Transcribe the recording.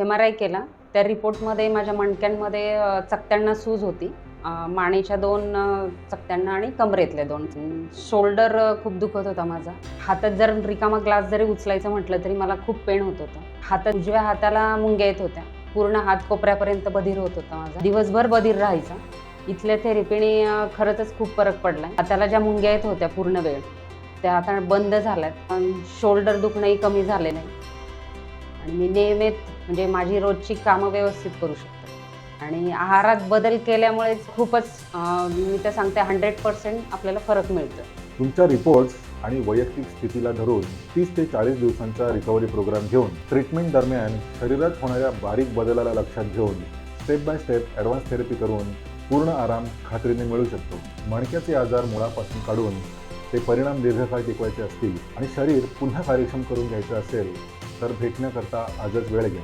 MRI केला. त्या रिपोर्टमध्ये माझ्या मणक्यांमध्ये चकत्यांना सूज होती. मानेच्या 2 चकत्यांना आणि कमरेतल्या 2. शोल्डर खूप दुखत होता माझा. हातात जर रिकामा ग्लास जरी उचलायचं म्हटलं तरी मला खूप पेन होत होतं. उजव्या हाताला मुंग्या येत होत्या. पूर्ण हात कोपऱ्यापर्यंत बधीर होत होता माझा. दिवसभर बधीर राहायचा. इथल्या थेरपीने खरंच खूप फरक पडलाय. हाताला ज्या मुंग्या येत होत्या पूर्ण वेळ त्या आता बंद झाल्यात. शोल्डर दुखणंही कमी झाले नाही आणि मी नियमित म्हणजे माझी रोजची कामं व्यवस्थित करू शकते. आणि आहारात बदल केल्यामुळे खूपच मी तर सांगते 100% आपल्याला फरक मिळतो. तुमच्या रिपोर्ट्स आणि वैयक्तिक स्थितीला धरून 30 ते 40 दिवसांचा रिकव्हरी प्रोग्राम घेऊन ट्रीटमेंट दरम्यान शरीरात होणाऱ्या बारीक बदलाला लक्षात घेऊन step by step advance therapy करून पूर्ण आराम खात्रीने मिळू शकतो. मणक्याचे आजार मुळापासून काढून ते परिणाम दीर्घकाळ टिकवायचे असतील आणि शरीर पुन्हा कार्यक्षम करून घ्यायचं असेल तर भेटण्याकरता आजच वेळ घ्या.